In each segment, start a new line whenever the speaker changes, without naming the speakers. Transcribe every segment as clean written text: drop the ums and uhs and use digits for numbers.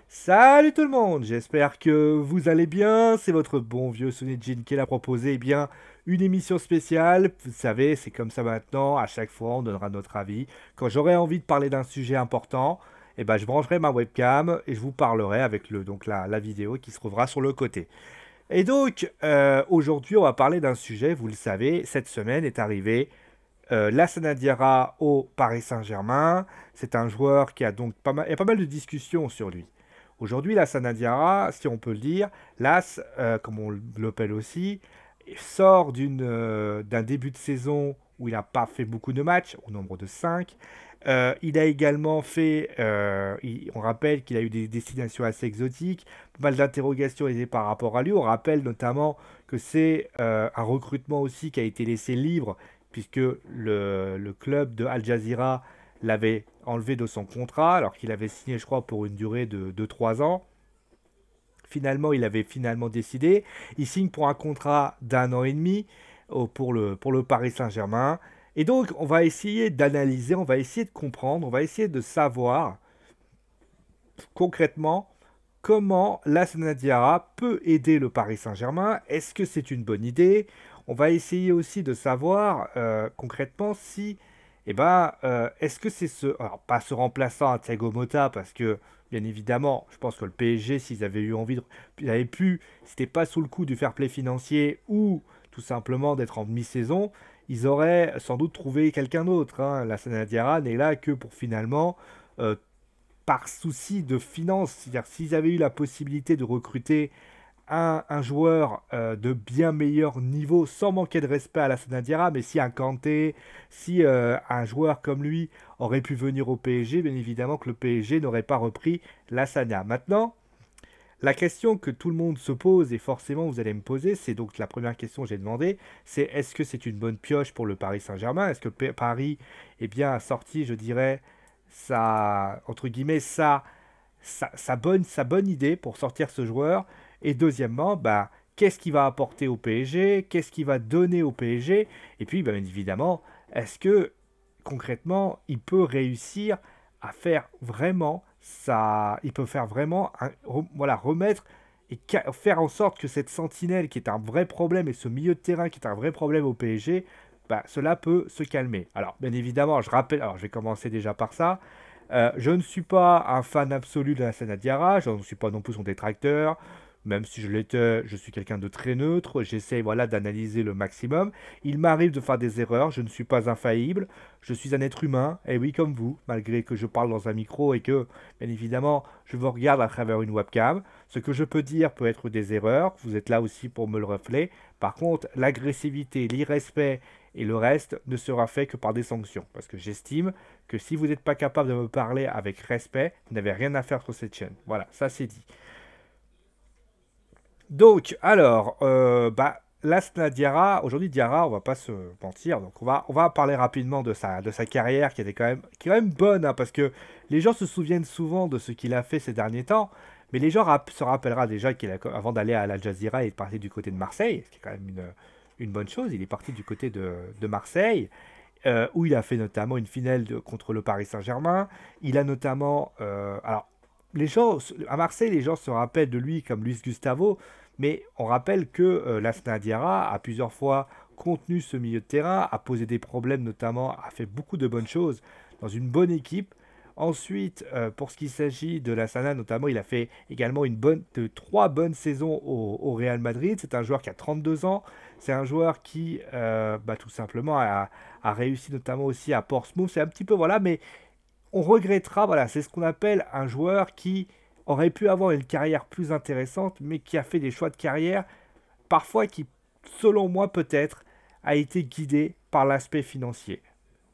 Salut tout le monde, j'espère que vous allez bien. C'est votre bon vieux Sunny qui l'a proposé une émission spéciale. Vous savez, c'est comme ça maintenant. À chaque fois, on donnera notre avis. Quand j'aurai envie de parler d'un sujet important, je brancherai ma webcam et je vous parlerai avec la vidéo qui se trouvera sur le côté. Et donc, aujourd'hui, on va parler d'un sujet. Vous le savez, cette semaine est arrivé Lassana Diarra au Paris Saint-Germain. C'est un joueur qui a donc il y a pas mal de discussions sur lui. Aujourd'hui, Lassana Diarra, si on peut le dire, Las, comme on l'appelle aussi, sort d'un début de saison où il n'a pas fait beaucoup de matchs, au nombre de 5. Il a également fait, on rappelle qu'il a eu des destinations assez exotiques, pas mal d'interrogations étaient par rapport à lui. On rappelle notamment que c'est un recrutement aussi qui a été laissé libre, puisque le club de Al Jazeera l'avait enlevé de son contrat, alors qu'il avait signé, je crois, pour une durée de 3 ans. Finalement, il avait finalement décidé. Il signe pour un contrat d'1 an et demi pour le Paris Saint-Germain. Et donc, on va essayer d'analyser, on va essayer de comprendre, on va essayer de savoir concrètement comment Lassana Diarra peut aider le Paris Saint-Germain. Est-ce que c'est une bonne idée? On va essayer aussi de savoir concrètement si, est-ce que c'est alors pas ce remplaçant à Thiago Motta, parce que bien évidemment, je pense que le PSG, s'ils avaient eu envie, ils avaient pu, c'était pas sous le coup du fair play financier ou tout simplement d'être en demi-saison, ils auraient sans doute trouvé quelqu'un d'autre. Hein. Lassana Diarra n'est là que pour finalement euh, par souci de finances. C'est-à-dire, s'ils avaient eu la possibilité de recruter un joueur de bien meilleur niveau, sans manquer de respect à la Diarra, mais si un Kanté, si un joueur comme lui aurait pu venir au PSG, bien évidemment que le PSG n'aurait pas repris la Sana. Maintenant, la question que tout le monde se pose, et forcément vous allez me poser, c'est donc la première question que j'ai demandé, c'est est-ce que c'est une bonne pioche pour le Paris Saint-Germain? Est-ce que Paris a sorti, je dirais, entre guillemets, sa bonne idée pour sortir ce joueur? Et deuxièmement, qu'est-ce qu'il va apporter au PSG? Qu'est-ce qu'il va donner au PSG? Et puis, bien évidemment, est-ce que concrètement, il peut réussir à faire vraiment ça, il peut faire vraiment, voilà, remettre et faire en sorte que cette sentinelle qui est un vrai problème et ce milieu de terrain qui est un vrai problème au PSG, cela peut se calmer. Alors, bien évidemment, je rappelle, alors je vais commencer déjà par ça. Je ne suis pas un fan absolu de la Sana Diarra, je ne suis pas non plus son détracteur. Même si je l'étais, je suis quelqu'un de très neutre. J'essaie voilà, d'analyser le maximum. Il m'arrive de faire des erreurs. Je ne suis pas infaillible. Je suis un être humain. Et oui, comme vous, malgré que je parle dans un micro et que, bien évidemment, je vous regarde à travers une webcam. Ce que je peux dire peut être des erreurs. Vous êtes là aussi pour me le refléter. Par contre, l'agressivité, l'irrespect et le reste ne sera fait que par des sanctions. Parce que j'estime que si vous n'êtes pas capable de me parler avec respect, vous n'avez rien à faire sur cette chaîne. Voilà, ça c'est dit. Donc, alors, Lasna Diarra, aujourd'hui Diarra, on va pas se mentir, donc on va parler rapidement de sa carrière qui était qui est quand même bonne, hein, parce que les gens se souviennent souvent de ce qu'il a fait ces derniers temps, mais les gens se rappellera déjà avant d'aller à Al Jazeera, il est parti du côté de Marseille, ce qui est quand même une bonne chose, il est parti du côté de Marseille, où il a fait notamment une finale contre le Paris Saint-Germain, il a notamment, alors, les gens, à Marseille, les gens se rappellent de lui comme Luis Gustavo, mais on rappelle que Lassana Diarra a plusieurs fois contenu ce milieu de terrain, a posé des problèmes notamment, a fait beaucoup de bonnes choses dans une bonne équipe. Ensuite, pour ce qui s'agit de Lassana, notamment, il a fait également trois bonnes saisons au Real Madrid. C'est un joueur qui a 32 ans. C'est un joueur qui, tout simplement, a réussi notamment aussi à Portsmouth. C'est un petit peu, voilà, mais on regrettera, voilà, c'est ce qu'on appelle un joueur qui aurait pu avoir une carrière plus intéressante, mais qui a fait des choix de carrière, parfois qui, selon moi peut-être, a été guidé par l'aspect financier.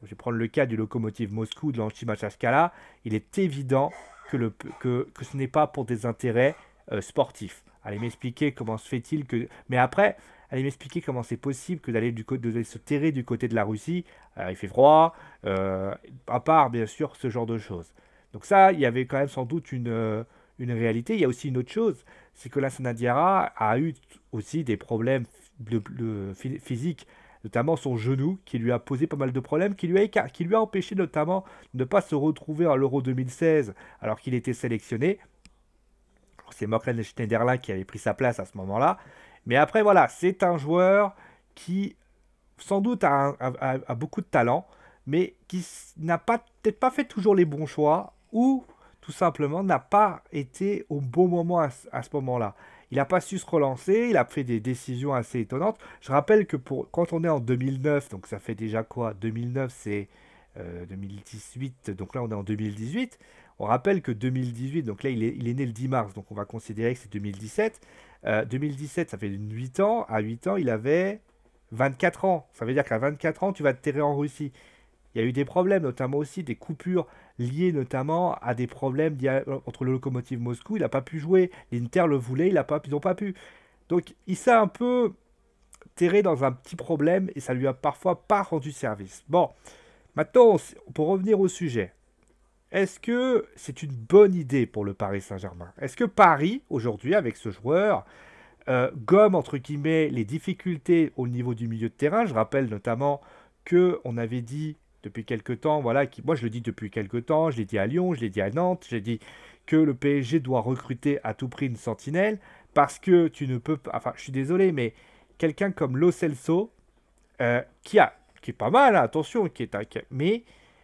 Je vais prendre le cas du Lokomotiv Moscou de l'Anti-Machaskala. Il est évident que ce n'est pas pour des intérêts sportifs. Allez m'expliquer comment se fait-il que... Mais après, allez m'expliquer comment c'est possible que de se terrer du côté de la Russie. Il fait froid, à part bien sûr ce genre de choses. Donc ça, il y avait quand même sans doute une réalité. Il y a aussi une autre chose, c'est que la Sanadiara a eu aussi des problèmes physiques, notamment son genou, qui lui a posé pas mal de problèmes, qui lui a empêché notamment de ne pas se retrouver à l'Euro 2016 alors qu'il était sélectionné. C'est Morgan Schneiderlin qui avait pris sa place à ce moment-là. Mais après, voilà, c'est un joueur qui, sans doute, a beaucoup de talent, mais qui n'a peut-être pas fait toujours les bons choix, ou tout simplement n'a pas été au bon moment à ce moment-là. Il n'a pas su se relancer, il a fait des décisions assez étonnantes. Je rappelle que quand on est en 2009, donc ça fait déjà quoi? 2009, c'est 2018, donc là on est en 2018. On rappelle que 2018, donc là il est né le 10 mars, donc on va considérer que c'est 2017. 2017, ça fait 8 ans. À 8 ans, il avait 24 ans. Ça veut dire qu'à 24 ans, tu vas te terrer en Russie. Il y a eu des problèmes, notamment aussi des coupures liées notamment à des problèmes entre le Lokomotiv Moscou. Il n'a pas pu jouer. L'Inter le voulait, ils n'ont pas pu. Donc il s'est un peu terré dans un petit problème et ça lui a parfois pas rendu service. Bon, maintenant, pour revenir au sujet, est-ce que c'est une bonne idée pour le Paris Saint-Germain? Est-ce que Paris, aujourd'hui, avec ce joueur, gomme, entre guillemets, les difficultés au niveau du milieu de terrain? Je rappelle notamment que on avait dit depuis quelque temps, voilà, moi je le dis depuis quelque temps, je l'ai dit à Lyon, je l'ai dit à Nantes, j'ai dit que le PSG doit recruter à tout prix une sentinelle, parce que tu ne peux pas, enfin je suis désolé, mais quelqu'un comme Lo Celso, qui est pas mal, hein, attention, mais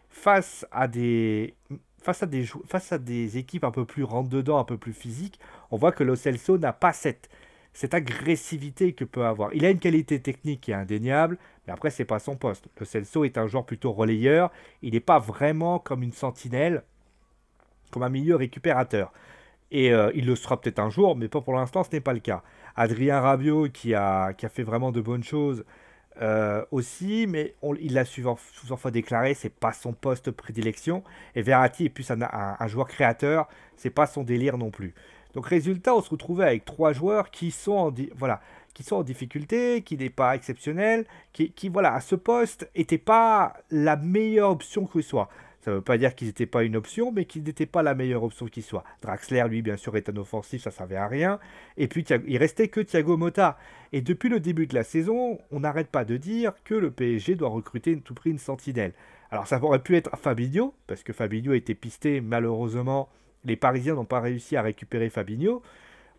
face à face à des équipes un peu plus rentre-dedans, un peu plus physiques, on voit que Lo Celso n'a pas cette agressivité que peut avoir. Il a une qualité technique qui est indéniable, mais après, c'est pas son poste. Lo Celso est un joueur plutôt relayeur. Il n'est pas vraiment comme une sentinelle, comme un milieu récupérateur. Et il le sera peut-être un jour, mais pas pour l'instant, ce n'est pas le cas. Adrien Rabiot, qui a fait vraiment de bonnes choses aussi, mais il l'a souvent fois déclaré, c'est pas son poste de prédilection. Et Verratti est plus un joueur créateur, c'est pas son délire non plus. Donc résultat, on se retrouvait avec trois joueurs qui sont voilà, qui sont en difficulté, qui n'est pas exceptionnel, voilà, à ce poste, n'était pas la meilleure option qu'il soit. Ça ne veut pas dire qu'ils n'étaient pas une option, mais qu'ils n'étaient pas la meilleure option qui soit. Draxler, lui, bien sûr, est un offensif, ça ne servait à rien. Et puis, il restait que Thiago Motta. Et depuis le début de la saison, on n'arrête pas de dire que le PSG doit recruter à tout prix une sentinelle. Alors, ça aurait pu être Fabinho, parce que Fabinho a été pisté, malheureusement. Les Parisiens n'ont pas réussi à récupérer Fabinho.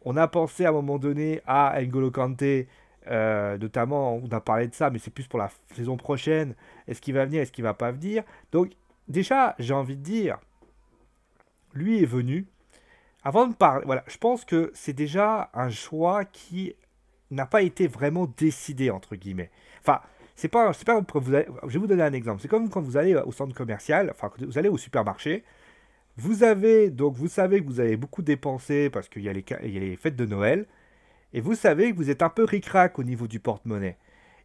On a pensé à un moment donné à N'Golo Kanté, notamment, on a parlé de ça, mais c'est plus pour la saison prochaine. Est-ce qu'il va venir, est-ce qu'il va pas venir? Donc, déjà, j'ai envie de dire, lui est venu. Avant de parler, voilà, je pense que c'est déjà un choix qui n'a pas été vraiment décidé, entre guillemets. Enfin, c'est pas je vais vous donner un exemple. C'est comme quand vous allez au centre commercial, enfin, quand vous allez au supermarché. Vous savez que vous avez beaucoup dépensé parce il y a les fêtes de Noël, et vous savez que vous êtes un peu ric-rac au niveau du porte-monnaie.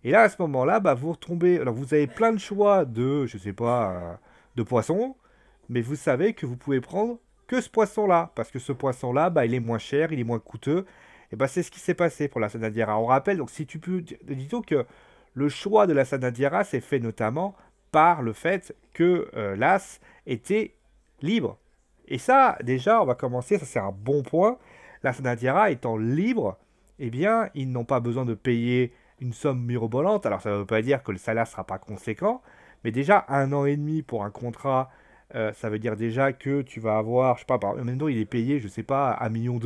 Et là, à ce moment-là, bah, vous retombez. Alors, vous avez plein de choix je sais pas, de poissons, mais vous savez que vous pouvez prendre que ce poisson-là, parce que ce poisson-là, bah, il est moins cher, il est moins coûteux. Et bah, c'est ce qui s'est passé pour la Sanadiara. On rappelle, donc, si tu peux, disons que le choix de la Sanadiara s'est fait notamment par le fait que l'As était libre. Et ça, déjà, on va commencer, ça c'est un bon point. La Sanadiara étant libre, eh bien, ils n'ont pas besoin de payer une somme mirobolante. Alors, ça ne veut pas dire que le salaire ne sera pas conséquent, mais déjà, 1 an et demi pour un contrat, ça veut dire déjà que tu vas avoir, je sais pas, maintenant il est payé, je sais pas, 1,2 million.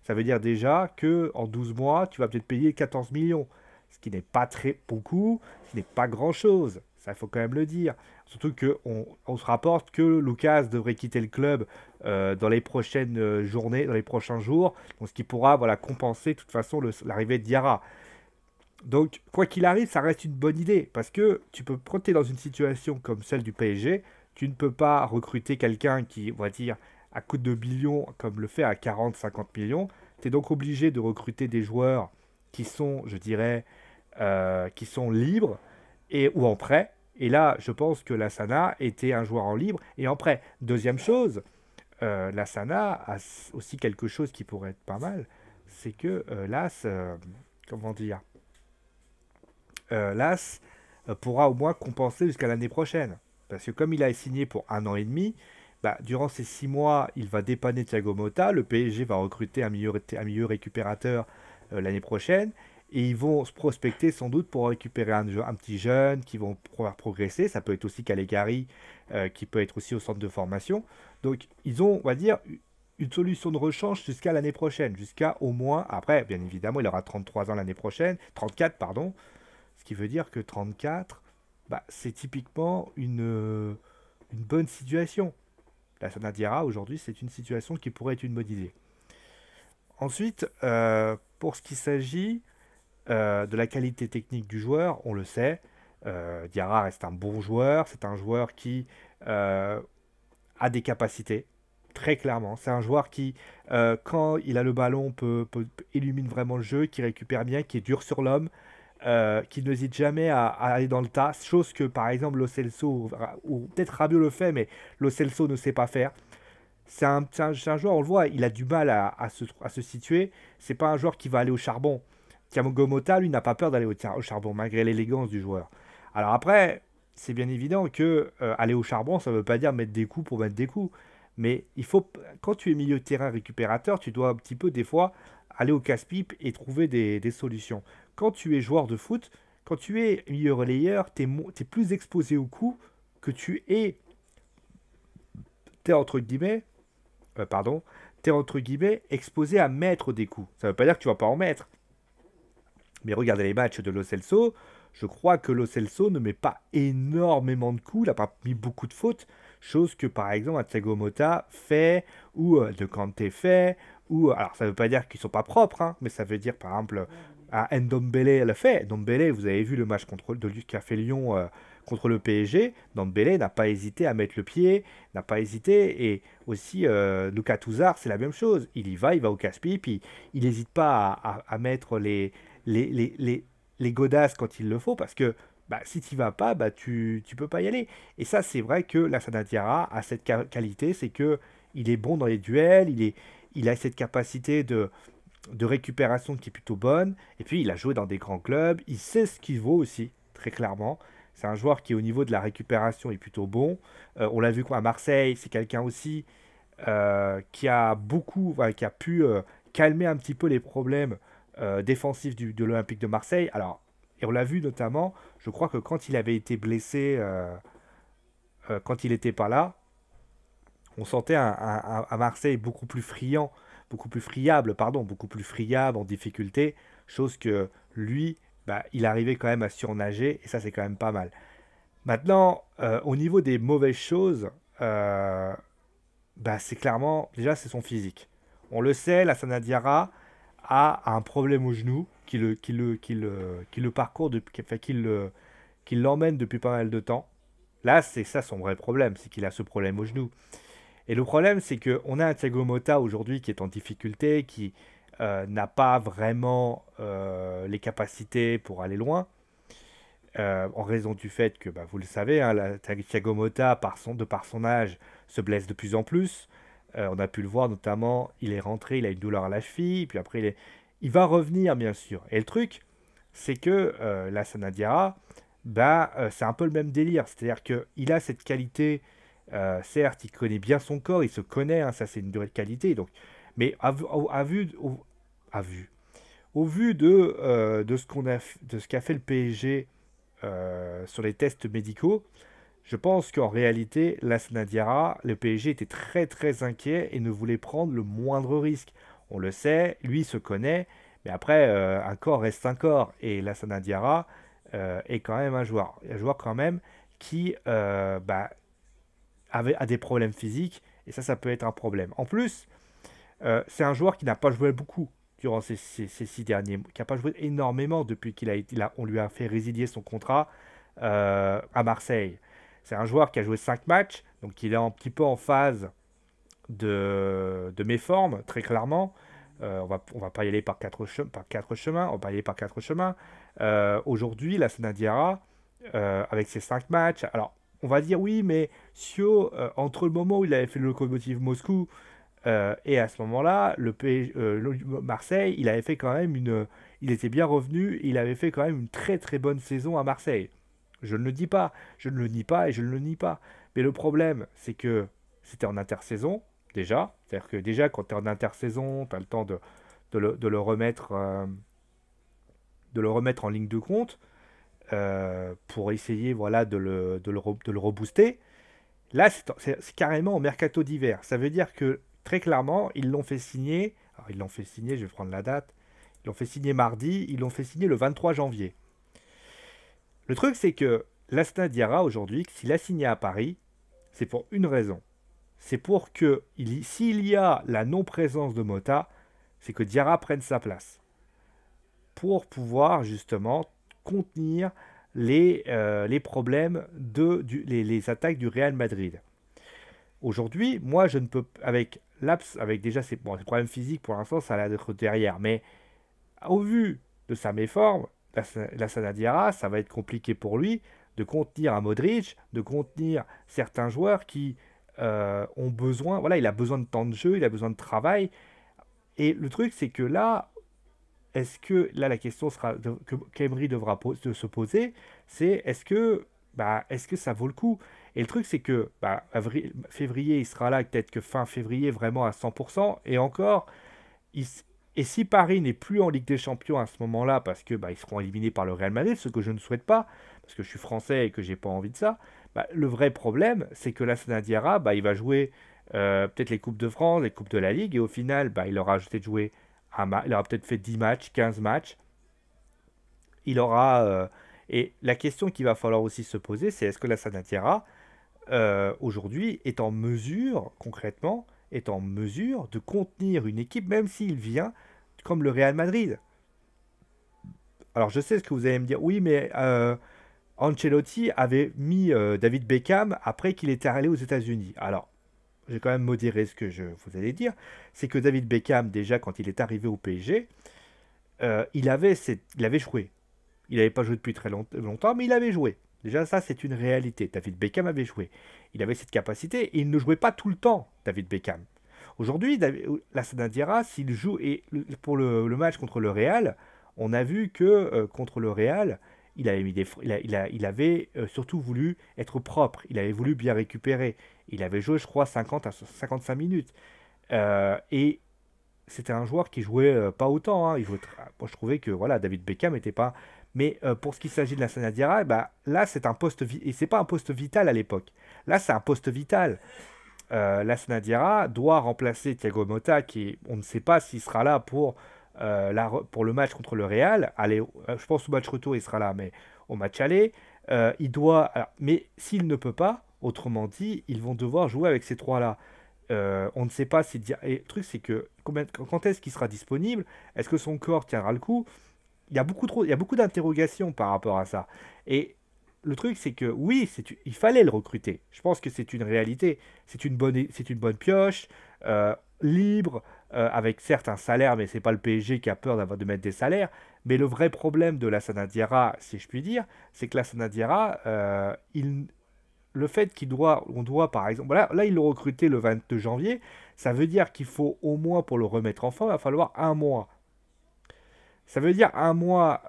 Ça veut dire déjà que en 12 mois, tu vas peut-être payer 14 millions. Ce qui n'est pas très beaucoup, ce n'est pas grand-chose. Ça, il faut quand même le dire. Surtout qu'on se rapporte que Lucas devrait quitter le club dans les prochaines journées, dans les prochains jours, donc ce qui pourra voilà, compenser de toute façon l'arrivée de Diarra. Donc, quoi qu'il arrive, ça reste une bonne idée, parce que quand tu es dans une situation comme celle du PSG, tu ne peux pas recruter quelqu'un qui, on va dire, à coût de millions, comme le fait à 40-50 millions. Tu es donc obligé de recruter des joueurs qui sont, je dirais, qui sont libres ou en prêt. Et là, je pense que la Sana était un joueur en libre et en prêt. Deuxième chose, la Sana a aussi quelque chose qui pourrait être pas mal, c'est que l'As, comment dire, l'As pourra au moins compenser jusqu'à l'année prochaine. Parce que comme il a signé pour 1 an et demi, bah, durant ces 6 mois, il va dépanner Thiago Motta. Le PSG va recruter un milieu récupérateur l'année prochaine. Et ils vont se prospecter sans doute pour récupérer un petit jeune qui vont pouvoir progresser. Ça peut être aussi Calegari, qui peut être aussi au centre de formation. Donc ils ont, on va dire, une solution de rechange jusqu'à l'année prochaine, jusqu'à au moins, après, bien évidemment, il aura 33 ans l'année prochaine, 34, pardon, ce qui veut dire que 34, bah, c'est typiquement une bonne situation. La Sanadiara, aujourd'hui, c'est une situation qui pourrait être une bonne idée. Ensuite, pour ce qui s'agit de la qualité technique du joueur, on le sait, Diarra reste un bon joueur, c'est un joueur qui euh, a des capacités, très clairement. C'est un joueur qui, quand il a le ballon, illumine vraiment le jeu, qui récupère bien, qui est dur sur l'homme, qui n'hésite jamais à aller dans le tas, chose que par exemple Lo Celso, ou peut-être Rabiot le fait, mais Lo Celso ne sait pas faire. C'est un joueur, on le voit, il a du mal à se situer. C'est pas un joueur qui va aller au charbon. Thiago Motta, lui, n'a pas peur d'aller au charbon, malgré l'élégance du joueur. Alors après, c'est bien évident que aller au charbon, ça ne veut pas dire mettre des coups pour mettre des coups. Mais quand tu es milieu de terrain récupérateur, tu dois un petit peu, des fois, aller au casse-pipe et trouver des solutions. Quand tu es joueur de foot, quand tu es milieu relayeur, tu es plus exposé aux coups que t'es entre guillemets, pardon, t'es entre guillemets exposé à mettre des coups. Ça ne veut pas dire que tu vas pas en mettre. Mais regardez les matchs de Lo Celso, je crois que Lo Celso ne met pas énormément de coups, il n'a pas mis beaucoup de fautes, chose que par exemple un Thiago Motta fait, ou De Kanté fait, ou alors ça ne veut pas dire qu'ils sont pas propres, hein, mais ça veut dire par exemple un Ndombele le fait. Ndombele, vous avez vu le match de lui qu'a fait Lyon contre le PSG, Ndombele n'a pas hésité à mettre le pied, n'a pas hésité, et aussi Lucas Touzard, c'est la même chose, il va au casse-pipe, il n'hésite pas à mettre les godasses quand il le faut, parce que bah, si tu vas pas, bah, tu peux pas y aller. Et ça, c'est vrai que la Sanadiara a cette qualité, c'est que il est bon dans les duels, il a cette capacité de récupération qui est plutôt bonne, et puis il a joué dans des grands clubs, il sait ce qu'il vaut aussi, très clairement. C'est un joueur qui, au niveau de la récupération, est plutôt bon. On l'a vu quoi, à Marseille, c'est quelqu'un aussi qui a beaucoup, voilà, qui a pu calmer un petit peu les problèmes défensifs de l'Olympique de Marseille. Alors, et on l'a vu notamment, je crois que quand il avait été blessé, quand il n'était pas là, on sentait un Marseille beaucoup plus friand, beaucoup plus friable, pardon, beaucoup plus friable en difficulté, chose que lui, bah, il arrivait quand même à surnager, et ça c'est quand même pas mal. Maintenant, au niveau des mauvaises choses, bah, c'est clairement, déjà c'est son physique. On le sait, la Sanadiara a un problème au genou qui le parcourt, enfin, qui l'emmène depuis pas mal de temps. Là, c'est ça son vrai problème, c'est qu'il a ce problème au genou. Et le problème, c'est qu'on a un Thiago Motta aujourd'hui qui est en difficulté, qui n'a pas vraiment les capacités pour aller loin, en raison du fait que, bah, vous le savez, hein, Thiago Motta, de par son âge, se blesse de plus en plus. On a pu le voir notamment, il est rentré, il a une douleur à la cheville, puis après il va revenir bien sûr. Et le truc, c'est que la Sanadiara, bah, c'est un peu le même délire. C'est-à-dire qu'il a cette qualité, certes, il connaît bien son corps, il se connaît, hein, ça c'est une vraie qualité. Donc, mais à vue, au vu de de ce qu'a fait le PSG sur les tests médicaux, je pense qu'en réalité, la Sanadiara, le PSG était très très inquiet et ne voulait prendre le moindre risque. On le sait, lui se connaît, mais après, un corps reste un corps. Et la Sanadiara est quand même un joueur quand même qui bah, a des problèmes physiques, et ça peut être un problème. En plus, c'est un joueur qui n'a pas joué beaucoup durant ces 6 derniers mois, qui n'a pas joué énormément depuis on lui a fait résilier son contrat à Marseille. C'est un joueur qui a joué 5 matchs, donc il est un petit peu en phase de méforme, très clairement. On va pas y aller par quatre chemins, on va pas y aller par quatre chemins. Aujourd'hui, la Sanadiara, avec ses 5 matchs, alors on va dire oui, mais Sio, entre le moment où il avait fait le Lokomotiv Moscou et à ce moment-là, Marseille, il avait fait quand même il était bien revenu, il avait fait quand même une très très bonne saison à Marseille. Je ne le dis pas, je ne le nie pas et je ne le nie pas. Mais le problème, c'est que c'était en intersaison, déjà. C'est-à-dire que déjà, quand tu es en intersaison, tu as le temps de le remettre en ligne de compte pour essayer, voilà, de le rebooster. Là, c'est carrément au mercato d'hiver. Ça veut dire que très clairement, ils l'ont fait signer. Alors, ils l'ont fait signer, je vais prendre la date. Ils l'ont fait signer mardi, ils l'ont fait signer le 23 janvier. Le truc, c'est que l'Astana Diarra, aujourd'hui, s'il a signé à Paris, c'est pour une raison. C'est pour que, s'il y a la non-présence de Mota, c'est que Diarra prenne sa place. Pour pouvoir, justement, contenir les problèmes les attaques du Real Madrid. Aujourd'hui, moi, je ne peux, avec déjà ces problèmes physiques, pour l'instant, ça a l'air d'être derrière. Mais au vu de sa méforme, la Sanadiara, ça va être compliqué pour lui de contenir un Modric, de contenir certains joueurs qui ont besoin, voilà, il a besoin de temps de jeu, il a besoin de travail. Et le truc, c'est que là, est-ce que, là, la question sera que qu'Emery devra se poser, c'est est-ce que ça vaut le coup? Et le truc, c'est que février, il sera là, peut-être que fin février, vraiment à 100%. Et encore, il, et si Paris n'est plus en Ligue des Champions à ce moment-là, parce que ils seront éliminés par le Real Madrid, ce que je ne souhaite pas, parce que je suis français et que j'ai pas envie de ça, le vrai problème, c'est que la Diarra, il va jouer peut-être les Coupes de France, les Coupes de la Ligue, et au final, il aura peut-être joué il aura peut-être fait 10 matchs, 15 matchs. Il aura. Et la question qu'il va falloir aussi se poser, c'est est-ce que la Diarra, aujourd'hui, est en mesure, concrètement, est en mesure de contenir une équipe, même s'il vient comme le Real Madrid. Alors je sais ce que vous allez me dire, oui, mais Ancelotti avait mis David Beckham après qu'il était allé aux États-Unis. Alors, j'ai quand même modéré ce que je vous allez dire, c'est que David Beckham, déjà quand il est arrivé au PSG, il avait joué. Il n'avait pas joué depuis très longtemps, mais il avait joué. Déjà, ça, c'est une réalité. David Beckham avait joué. Il avait cette capacité et il ne jouait pas tout le temps, David Beckham. Aujourd'hui, la Sanadiara, s'il joue, et pour le match contre le Real, on a vu que contre le Real, il avait, il avait surtout voulu être propre. Il avait voulu bien récupérer. Il avait joué, je crois, 50 à 55 minutes. Et c'était un joueur qui jouait pas autant. Hein. Moi, je trouvais que voilà, David Beckham n'était pas. Mais pour ce qui s'agit de la Sanadiara, là, c'est un poste et c'est pas un poste vital à l'époque. Là, c'est un poste vital. La Sanadiara doit remplacer Thiago Motta, qui on ne sait pas s'il sera là pour le match contre le Real. Allez, je pense au match retour, il sera là, mais au match aller, il doit. Mais s'il ne peut pas, autrement dit, ils vont devoir jouer avec ces trois-là. On ne sait pas si. Et le truc, c'est que quand est-ce qu'il sera disponible? Est-ce que son corps tiendra le coup? Il y a beaucoup d'interrogations par rapport à ça. Et le truc, c'est que oui, il fallait le recruter. Je pense que c'est une réalité. C'est une bonne pioche, libre, avec certes un salaire, mais c'est pas le PSG qui a peur de mettre des salaires. Mais le vrai problème de la Sanadiara, si je puis dire, c'est que la Sanadiara, le fait on doit par exemple, là il l'a recruté le 22 janvier, ça veut dire qu'il faut au moins pour le remettre en forme, il va falloir un mois. Ça veut dire un mois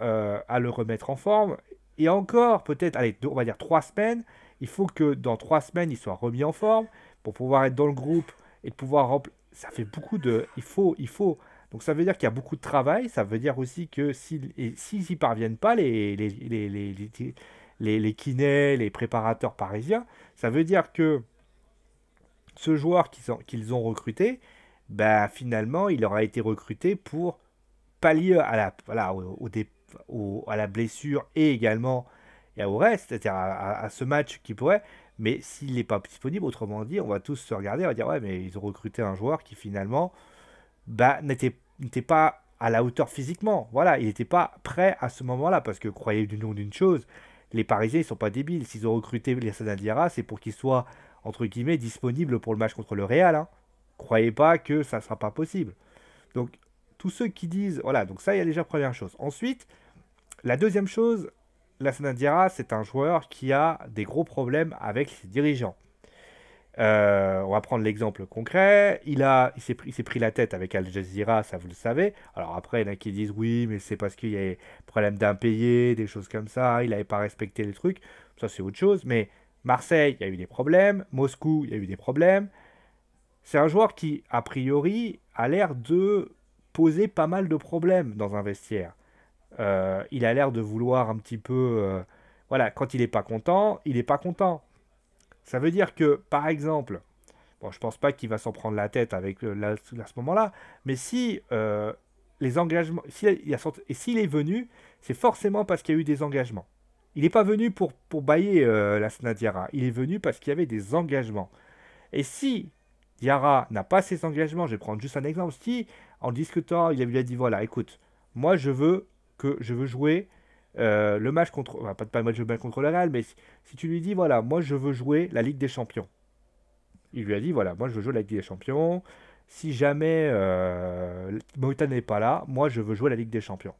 à le remettre en forme. Et encore, peut-être, allez, on va dire 3 semaines. Il faut que dans 3 semaines, il soit remis en forme pour pouvoir être dans le groupe et de pouvoir remplir. Ça fait beaucoup de. Il faut. Donc ça veut dire qu'il y a beaucoup de travail. Ça veut dire aussi que s'ils n'y parviennent pas, les kinés, les préparateurs parisiens, ça veut dire que ce joueur qu'ils ont recruté, finalement, il aura été recruté pour pallier à à la blessure et également au reste, c'est-à-dire à ce match qui pourrait. Mais s'il n'est pas disponible, autrement dit, on va tous se regarder, on va dire ouais, mais ils ont recruté un joueur qui finalement n'était pas à la hauteur physiquement. Voilà, il n'était pas prêt à ce moment-là parce que croyez du nom d'une chose, les Parisiens ils sont pas débiles. S'ils ont recruté les Sanadiara, c'est pour qu'ils soient entre guillemets disponibles pour le match contre le Real. Hein. Croyez pas que ça sera pas possible. Donc tous ceux qui disent, voilà, donc ça, il y a déjà première chose. Ensuite, la deuxième chose, la Sanadiara, c'est un joueur qui a des gros problèmes avec ses dirigeants. On va prendre l'exemple concret. Il s'est pris la tête avec Al Jazeera, ça vous le savez. Alors après, il y en a qui disent oui, mais c'est parce qu'il y a des problèmes d'impayés, des choses comme ça. Il n'avait pas respecté les trucs. Ça, c'est autre chose. Mais Marseille, il y a eu des problèmes. Moscou, il y a eu des problèmes. C'est un joueur qui, a priori, a l'air de poser pas mal de problèmes dans un vestiaire. Il a l'air de vouloir un petit peu... voilà, quand il n'est pas content, il n'est pas content. Ça veut dire que, par exemple, Bon, je pense pas qu'il va s'en prendre la tête avec à ce moment-là, mais si les engagements, et s'il est venu, c'est forcément parce qu'il y a eu des engagements. Il n'est pas venu pour bailler la Diarra, il est venu parce qu'il y avait des engagements. Et si Diarra n'a pas ses engagements, je vais prendre juste un exemple, si en discutant, il lui a dit voilà, écoute, moi je veux jouer le match contre, enfin, pas le match contre le Real, mais si tu lui dis voilà, moi je veux jouer la Ligue des Champions, il lui a dit voilà, moi je veux jouer la Ligue des Champions. Si jamais Moïta n'est pas là, moi je veux jouer la Ligue des Champions.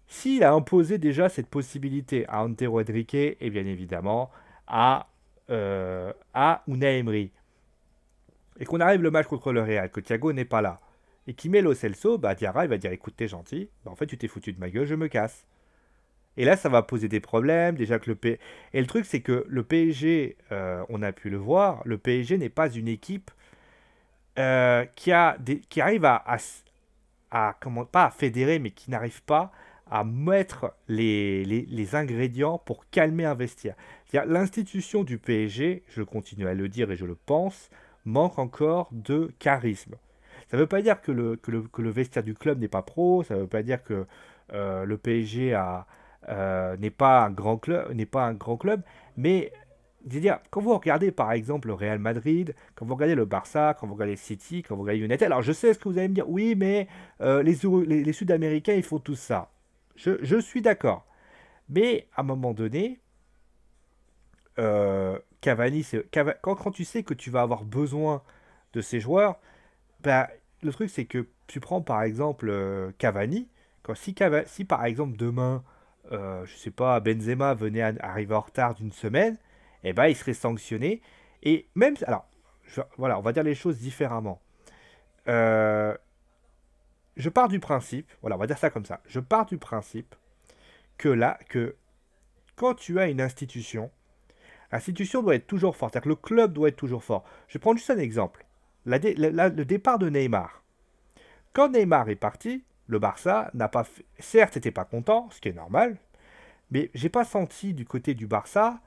S'il a imposé déjà cette possibilité à Antero Henrique et bien évidemment à Unai Emery, et qu'on arrive le match contre le Real, que Thiago n'est pas là, et qu'il met Lo Celso, bah Diarra il va dire écoute t'es gentil, bah en fait tu t'es foutu de ma gueule, je me casse. Et là ça va poser des problèmes, déjà que Et le truc c'est que le PSG, on a pu le voir, le PSG n'est pas une équipe qui arrive comment, pas à fédérer, mais qui n'arrive pas à mettre les ingrédients pour calmer un vestiaire. L'institution du PSG, je continue à le dire et je le pense, manque encore de charisme. Ça ne veut pas dire que le vestiaire du club n'est pas pro, ça ne veut pas dire que le PSG n'est pas un grand club, mais je veux dire, quand vous regardez par exemple le Real Madrid, quand vous regardez le Barça, quand vous regardez City, quand vous regardez United, alors je sais ce que vous allez me dire, oui, mais les Sud-Américains, ils font tout ça. Je suis d'accord. Mais à un moment donné, Cavani, quand tu sais que tu vas avoir besoin de ces joueurs, bah, le truc c'est que tu prends par exemple Cavani, si par exemple demain, je sais pas, Benzema venait à arriver en retard d'une semaine, eh ben il serait sanctionné. Et même, alors, voilà, on va dire les choses différemment. Euh, je pars du principe, voilà, on va dire ça comme ça. Je pars du principe que quand tu as une institution, l'institution doit être toujours forte, c'est-à-dire que le club doit être toujours fort. Je vais prendre juste un exemple. Le départ de Neymar. Quand Neymar est parti, le Barça n'a pas fait... Certes, n'était pas content, ce qui est normal, mais j'ai pas senti du côté du Barça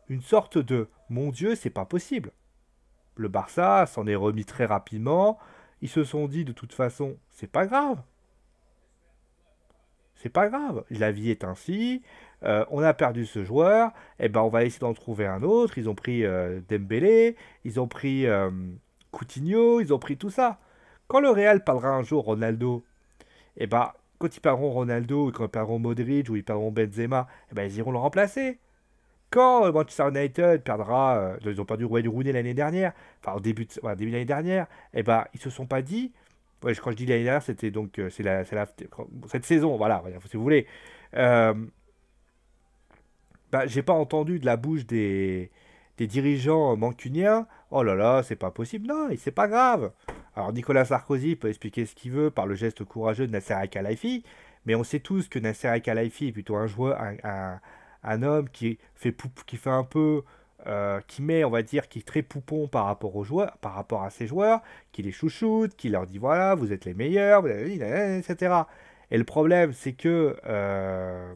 une sorte de mon Dieu, c'est pas possible. Le Barça s'en est remis très rapidement. Ils se sont dit de toute façon, c'est pas grave. C'est pas grave. La vie est ainsi. On a perdu ce joueur. Eh ben, on va essayer d'en trouver un autre. Ils ont pris Dembélé. Ils ont pris Coutinho. Ils ont pris tout ça. Quand le Real parlera un jour Ronaldo, eh ben, quand ils perdront Ronaldo, ou quand ils perdront Modric, ou ils perdront Benzema, eh ben, ils iront le remplacer. Quand Manchester United perdra, ils ont perdu Wayne Rooney l'année dernière, enfin au début de, voilà, début de l'année dernière, eh ben ils se sont pas dit, ouais, quand je dis l'année dernière, c'était donc cette saison, voilà, si vous voulez. Euh, Bah, j'ai pas entendu de la bouche des dirigeants mancuniens, oh là là, c'est pas possible, non, et c'est pas grave. Alors Nicolas Sarkozy peut expliquer ce qu'il veut par le geste courageux de Nasser Al-Khelaifi, mais on sait tous que Nasser Al-Khelaifi est plutôt un joueur, un homme qui fait un peu, qui met, on va dire, qui est très poupon par rapport aux joueurs, par rapport à ses joueurs, qui les chouchoute, qui leur dit voilà, vous êtes les meilleurs, etc. Et le problème, c'est que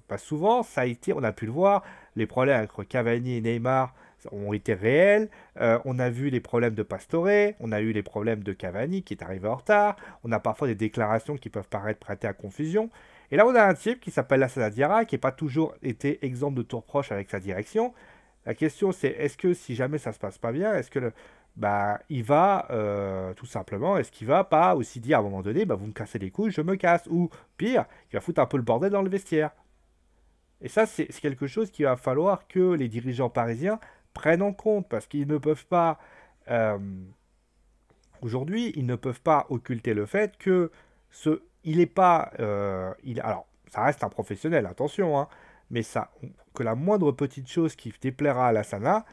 pas souvent, ça a été, on a pu le voir, les problèmes entre Cavani et Neymar ont été réels. On a vu les problèmes de Pastore, on a eu les problèmes de Cavani qui est arrivé en retard. On a parfois des déclarations qui peuvent paraître prêtées à confusion. Et là, on a un type qui s'appelle Lassana Diarra, qui n'a pas toujours été exemple de tout reproche avec sa direction. La question, c'est est-ce que si jamais ça se passe pas bien, est-ce que bah, il va tout simplement, est-ce qu'il va pas aussi dire à un moment donné, bah, vous me cassez les couilles, je me casse, ou pire, il va foutre un peu le bordel dans le vestiaire. Et ça, c'est quelque chose qu'il va falloir que les dirigeants parisiens prennent en compte, parce qu'ils ne peuvent pas, euh, aujourd'hui, ils ne peuvent pas occulter le fait que il n'est pas, alors, ça reste un professionnel, attention, hein, mais que la moindre petite chose qui déplaira à la Sana,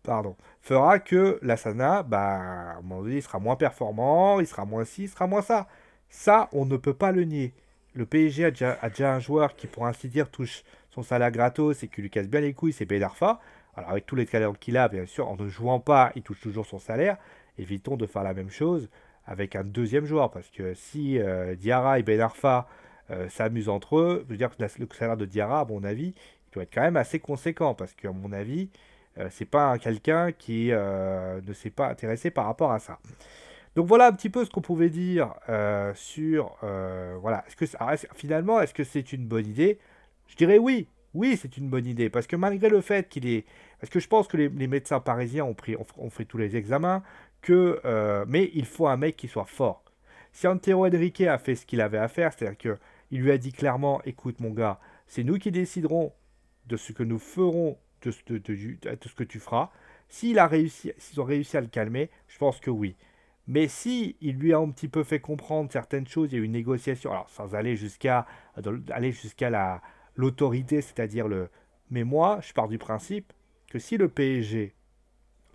pardon, fera que l'Asana, bah, à un moment donné, il sera moins performant, il sera moins ci, il sera moins ça. Ça, on ne peut pas le nier. Le PSG a déjà un joueur qui, pour ainsi dire, touche son salaire gratos et qui lui casse bien les couilles, c'est Ben Arfa. Alors, avec tous les talents qu'il a, bien sûr, en ne jouant pas, il touche toujours son salaire. Évitons de faire la même chose avec un deuxième joueur, parce que si Diarra et Ben Arfa s'amusent entre eux, je veux dire que le salaire de Diarra, à mon avis, il doit être quand même assez conséquent, parce qu'à mon avis, C'est pas quelqu'un qui ne s'est pas intéressé par rapport à ça. Donc voilà un petit peu ce qu'on pouvait dire sur... voilà. Finalement, est-ce que c'est une bonne idée? Je dirais oui. Oui, c'est une bonne idée. Parce que malgré le fait qu'il est... Parce que je pense que les médecins parisiens ont fait tous les examens. Mais il faut un mec qui soit fort. Si Antero Henrique a fait ce qu'il avait à faire, c'est-à-dire qu'il lui a dit clairement, écoute mon gars, c'est nous qui déciderons de ce que nous ferons, de ce que tu feras. S'ils ont réussi à le calmer, je pense que oui. Mais si il lui a un petit peu fait comprendre certaines choses, il y a eu une négociation, alors sans aller jusqu'à l'autorité, c'est-à-dire le. Mais moi, je pars du principe que si le PSG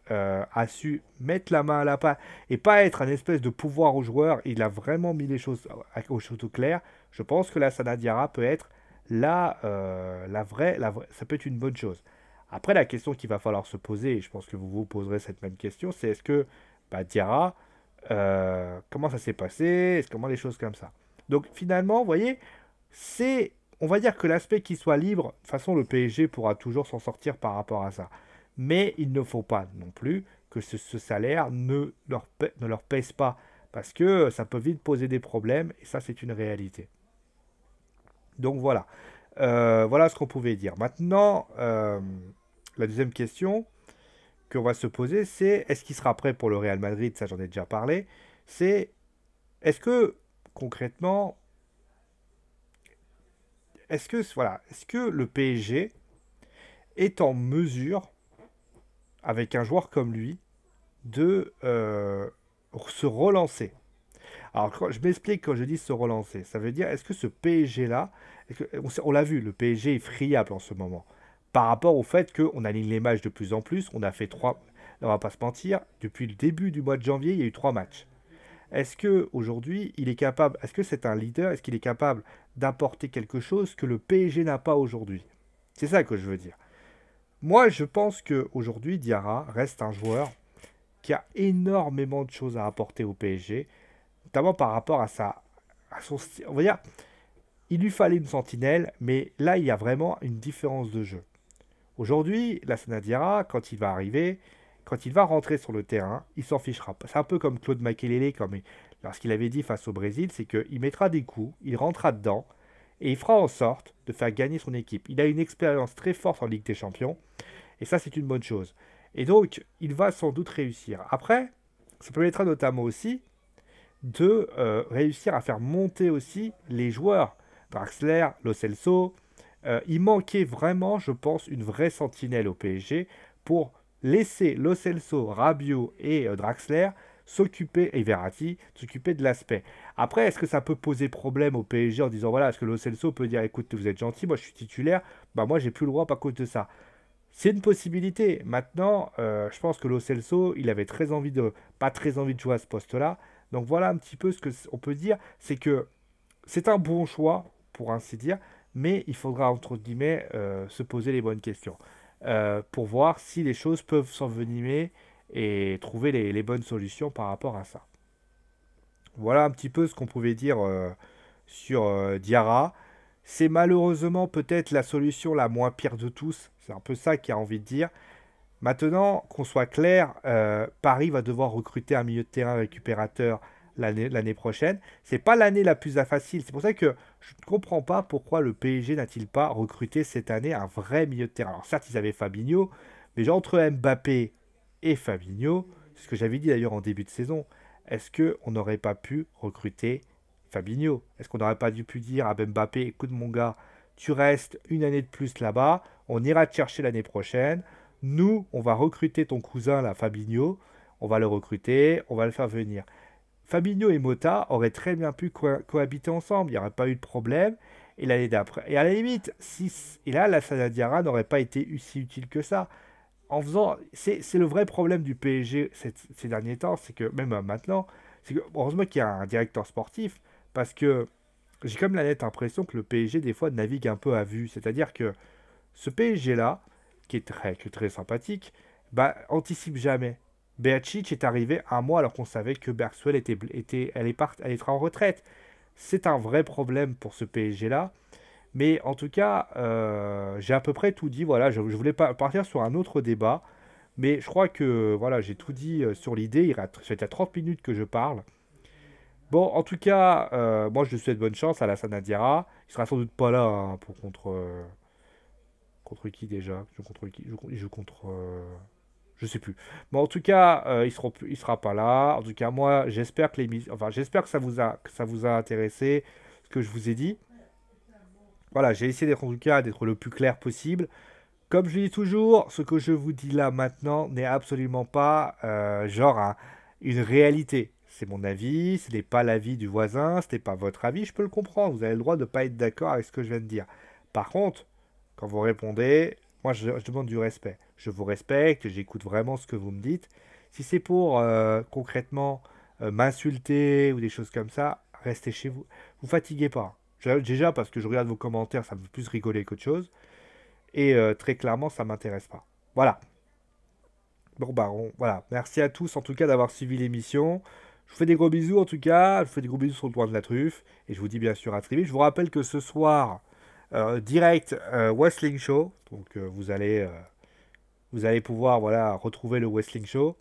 a su mettre la main à la pâte et pas être un espèce de pouvoir aux joueurs, il a vraiment mis les choses aux choses au clair. Je pense que la Sana Diarra peut être ça peut être une bonne chose. Après, la question qu'il va falloir se poser, et je pense que vous vous poserez cette même question, c'est est-ce que Diarra, comment ça s'est passé, comment les choses comme ça. Donc finalement, vous voyez, on va dire que l'aspect qu'il soit libre, de toute façon, le PSG pourra toujours s'en sortir par rapport à ça. Mais il ne faut pas non plus que ce salaire ne leur pèse pas, parce que ça peut vite poser des problèmes, et ça, c'est une réalité. Donc voilà. Voilà ce qu'on pouvait dire. Maintenant, la deuxième question qu'on va se poser, c'est est-ce qu'il sera prêt pour le Real Madrid? Ça, j'en ai déjà parlé. C'est est-ce que concrètement, est-ce que le PSG est en mesure, avec un joueur comme lui, de se relancer? Alors, je m'explique quand je dis se relancer. Ça veut dire, est-ce que ce PSG-là, on l'a vu, le PSG est friable en ce moment. Par rapport au fait qu'on aligne les matchs de plus en plus, on a fait trois, on va pas se mentir, depuis le début du mois de janvier, il y a eu 3 matchs. Est-ce que aujourd'hui, il est capable, est-ce que c'est un leader, est-ce qu'il est capable d'apporter quelque chose que le PSG n'a pas aujourd'hui? C'est ça que je veux dire. Moi, je pense qu'aujourd'hui, Diarra reste un joueur qui a énormément de choses à apporter au PSG, notamment par rapport à son style. On va dire, il lui fallait une sentinelle, mais là, il y a vraiment une différence de jeu. Aujourd'hui, la Diarra, quand il va arriver, quand il va rentrer sur le terrain, il s'en fichera pas. C'est un peu comme Claude Makélélé, lorsqu'il avait dit face au Brésil, c'est qu'il mettra des coups, il rentrera dedans, et il fera en sorte de faire gagner son équipe. Il a une expérience très forte en Ligue des Champions, et ça, c'est une bonne chose. Et donc, il va sans doute réussir. Après, ça permettra notamment aussi de réussir à faire monter aussi les joueurs. Draxler, Lo Celso, il manquait vraiment, je pense, une vraie sentinelle au PSG pour laisser Lo Celso, Rabiot et Draxler s'occuper, et Verratti, s'occuper de l'aspect. Après, est-ce que ça peut poser problème au PSG en disant, voilà, est-ce que Lo Celso peut dire, écoute, vous êtes gentil, moi je suis titulaire, bah moi j'ai plus le droit à cause de ça. C'est une possibilité. Maintenant, je pense que Lo Celso, il avait pas très envie de jouer à ce poste-là. Donc voilà un petit peu ce qu'on peut dire, c'est que c'est un bon choix, pour ainsi dire, mais il faudra, entre guillemets, se poser les bonnes questions pour voir si les choses peuvent s'envenimer et trouver les bonnes solutions par rapport à ça. Voilà un petit peu ce qu'on pouvait dire sur Diarra. C'est malheureusement peut-être la solution la moins pire de tous. C'est un peu ça qu'il a envie de dire. Maintenant, qu'on soit clair, Paris va devoir recruter un milieu de terrain récupérateur l'année prochaine. C'est pas l'année la plus facile. C'est pour ça que je ne comprends pas pourquoi le PSG n'a-t-il pas recruté cette année un vrai milieu de terrain. Alors certes, ils avaient Fabinho, mais genre entre Mbappé et Fabinho, c'est ce que j'avais dit d'ailleurs en début de saison, est-ce qu'on n'aurait pas pu recruter Fabinho? Est-ce qu'on n'aurait pas dû pu dire à Mbappé, écoute mon gars, tu restes une année de plus là-bas, on ira te chercher l'année prochaine. Nous, on va recruter ton cousin, là, Fabinho. On va le recruter, on va le faire venir. Fabinho et Mota auraient très bien pu cohabiter ensemble. Il n'y aurait pas eu de problème. Et l'année d'après. Et à la limite, et là, la Diarra n'aurait pas été si utile que ça. En faisant. C'est le vrai problème du PSG ces derniers temps. C'est que, même maintenant, c'est que, heureusement qu'il y a un directeur sportif. Parce que j'ai comme la nette impression que le PSG, des fois, navigue un peu à vue. C'est-à-dire que ce PSG-là, qui est très sympathique, bah, anticipe jamais. Beacic est arrivé un mois alors qu'on savait que Bergsuel elle est en retraite. C'est un vrai problème pour ce PSG-là. Mais en tout cas, j'ai à peu près tout dit. Voilà, je voulais pas partir sur un autre débat, mais je crois que voilà, j'ai tout dit sur l'idée. Ça fait à 30 minutes que je parle. Bon, en tout cas, moi je lui souhaite bonne chance à la Sanadiara. Il sera sans doute pas là hein, pour contre qui déjà? Je joue contre qui? Il joue contre je sais plus. Mais en tout cas, il sera pas là. En tout cas, moi, j'espère que enfin, j'espère que ça vous a intéressé ce que je vous ai dit. Voilà, j'ai essayé d'être en tout cas d'être le plus clair possible. Comme je dis toujours, ce que je vous dis là maintenant n'est absolument pas une réalité. C'est mon avis, ce n'est pas l'avis du voisin, ce n'est pas votre avis, je peux le comprendre. Vous avez le droit de ne pas être d'accord avec ce que je viens de dire. Par contre, quand vous répondez, moi je demande du respect. Je vous respecte, j'écoute vraiment ce que vous me dites. Si c'est pour concrètement m'insulter ou des choses comme ça, restez chez vous. Vous fatiguez pas. Déjà parce que je regarde vos commentaires, ça me fait plus rigoler qu'autre chose. Et très clairement, ça m'intéresse pas. Voilà. Bon, bah, voilà. Merci à tous, en tout cas, d'avoir suivi l'émission. Je vous fais des gros bisous, en tout cas. Je vous fais des gros bisous sur le doigt de la truffe. Et je vous dis bien sûr à très vite. Je vous rappelle que ce soir, direct Wrestling Show. Donc, vous allez pouvoir voilà, retrouver le Wrestling Show.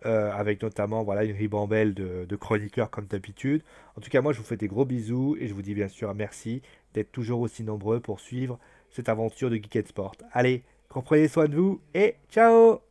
Avec notamment voilà, une ribambelle de chroniqueurs comme d'habitude. En tout cas, moi, je vous fais des gros bisous. Et je vous dis bien sûr merci d'être toujours aussi nombreux pour suivre cette aventure de Geek Sport. Allez, prenez soin de vous et ciao!